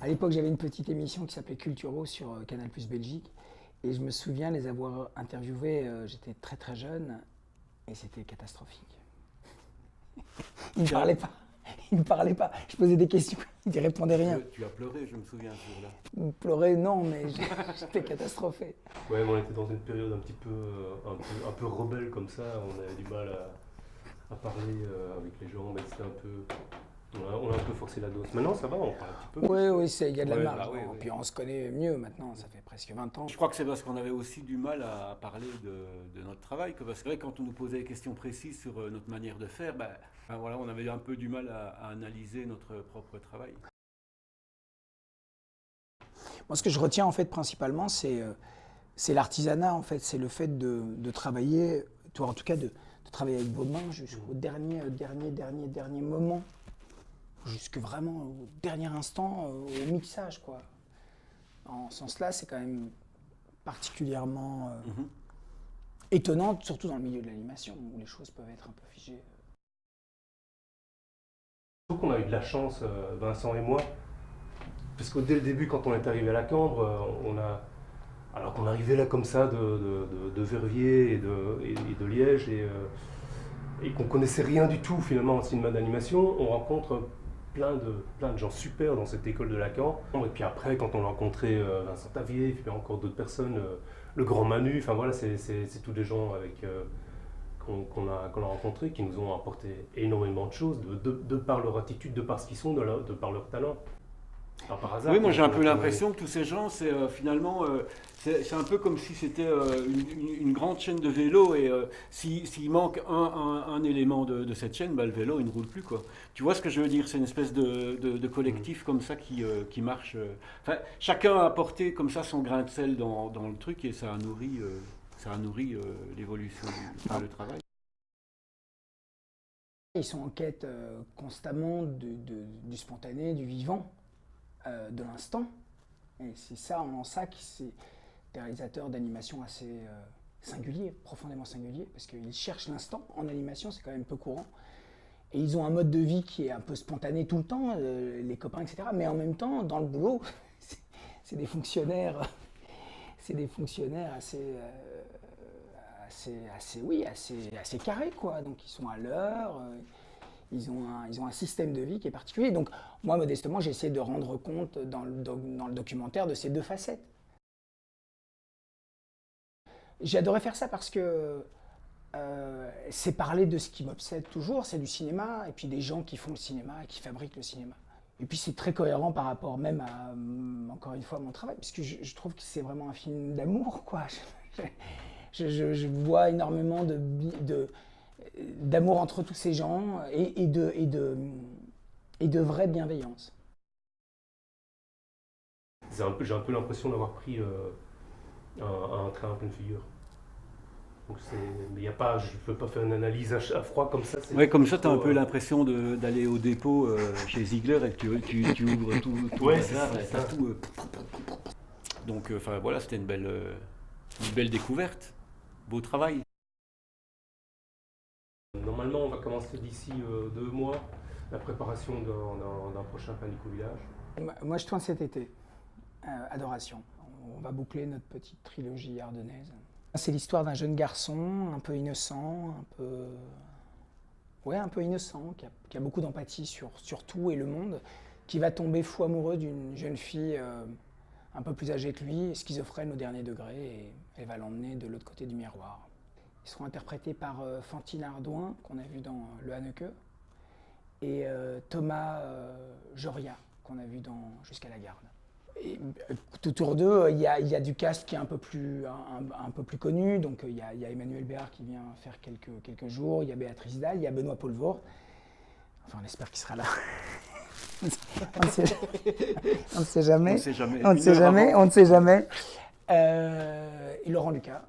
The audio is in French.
À l'époque, j'avais une petite émission qui s'appelait Culturo sur Canal+ Belgique. Et je me souviens les avoir interviewés, j'étais très très jeune, et c'était catastrophique. Ils ne parlaient pas. Ils ne parlaient pas. Je posais des questions, ils ne répondaient rien. Tu as pleuré, je me souviens, ce jour-là. Pleurer, non, mais j'étais catastrophé. Ouais, mais on était dans une période un petit peu, un peu rebelle comme ça. On avait du mal à parler avec les gens, mais c'était un peu... On a un peu forcé la dose. Maintenant, ça va, on parle un petit peu. Oui, oui, il y a de la Ouais, marge. bah oui, Bon, oui. puis on se connaît mieux maintenant, ça fait presque 20 ans. Je crois que c'est parce qu'on avait aussi du mal à parler de notre travail. Parce que c'est vrai, quand on nous posait des questions précises sur notre manière de faire, voilà, on avait un peu du mal à analyser notre propre travail. Moi, ce que je retiens en fait principalement, c'est l'artisanat en fait, c'est le fait de travailler, toi en tout cas de travailler avec vos mains jusqu'au dernier moment, jusque vraiment au dernier instant, au mixage quoi. En ce sens-là, c'est quand même particulièrement étonnant, surtout dans le milieu de l'animation où les choses peuvent être un peu figées. Je trouve qu'on a eu de la chance, Vincent et moi, parce que dès le début, quand on est arrivé à la Cambre, alors qu'on arrivait là comme ça de Verviers et de Liège et qu'on connaissait rien du tout finalement en cinéma d'animation, on rencontre plein de gens super dans cette école de la Cambre. Et puis après, quand on a rencontré Vincent Tavier, et puis encore d'autres personnes, le grand Manu, enfin voilà, c'est tous des gens qu'on a rencontrés qui nous ont apporté énormément de choses de par leur attitude, de par ce qu'ils sont, de par leur talent. Pas par hasard. Oui, moi j'ai un peu l'impression que tous ces gens, c'est finalement, c'est un peu comme si c'était une grande chaîne de vélo et s'il manque un élément de cette chaîne, le vélo il ne roule plus quoi. Tu vois ce que je veux dire? C'est une espèce de collectif comme ça qui marche. Enfin, chacun a apporté comme ça son grain de sel dans le truc et ça a nourri l'évolution du travail. Ils sont en quête constamment du spontané, du vivant. De l'instant. Et c'est ça, en ça, que c'est des réalisateurs d'animation assez singuliers, profondément singuliers, parce qu'ils cherchent l'instant. En animation, c'est quand même peu courant. Et ils ont un mode de vie qui est un peu spontané tout le temps, les copains, etc. Mais en même temps, dans le boulot, c'est des fonctionnaires, assez carrés, quoi. Donc ils sont à l'heure. Ils ont un système de vie qui est particulier. Donc, moi, modestement, j'ai essayé de rendre compte dans le documentaire de ces deux facettes. J'ai adoré faire ça parce que c'est parler de ce qui m'obsède toujours, c'est du cinéma, et puis des gens qui font le cinéma et qui fabriquent le cinéma. Et puis c'est très cohérent par rapport même à, encore une fois, mon travail, puisque je trouve que c'est vraiment un film d'amour, quoi. Je vois énormément d'amour entre tous ces gens et de vraie bienveillance. J'ai un peu l'impression d'avoir pris un train en pleine figure. Donc mais y a pas, je ne peux pas faire une analyse à froid comme ça. Ouais, comme ça, tu as un peu l'impression d'aller au dépôt chez Ziegler et que tu ouvres tout ouais, le bazar et ça. tout. Donc, voilà, c'était une belle découverte. Beau travail. Normalement, on va commencer d'ici 2 mois la préparation d'un prochain Panico Village. Moi, je tourne cet été. Adoration. On va boucler notre petite trilogie ardennaise. C'est l'histoire d'un jeune garçon un peu innocent, un peu innocent, qui a beaucoup d'empathie sur tout et le monde, qui va tomber fou amoureux d'une jeune fille un peu plus âgée que lui, schizophrène au dernier degré, et elle va l'emmener de l'autre côté du miroir. Ils seront interprétés par Fantine Ardouin, qu'on a vu dans Le Haneke, et Thomas Joria, qu'on a vu dans Jusqu'à la garde. Et, tout autour d'eux, il y a du cast qui est un peu plus connu. Donc il y a Emmanuel Béard qui vient faire quelques jours, il y a Béatrice Dalle, il y a Benoît Poelvoort. Enfin, on espère qu'il sera là. On ne sait jamais. On ne sait jamais. Et Laurent Lucas.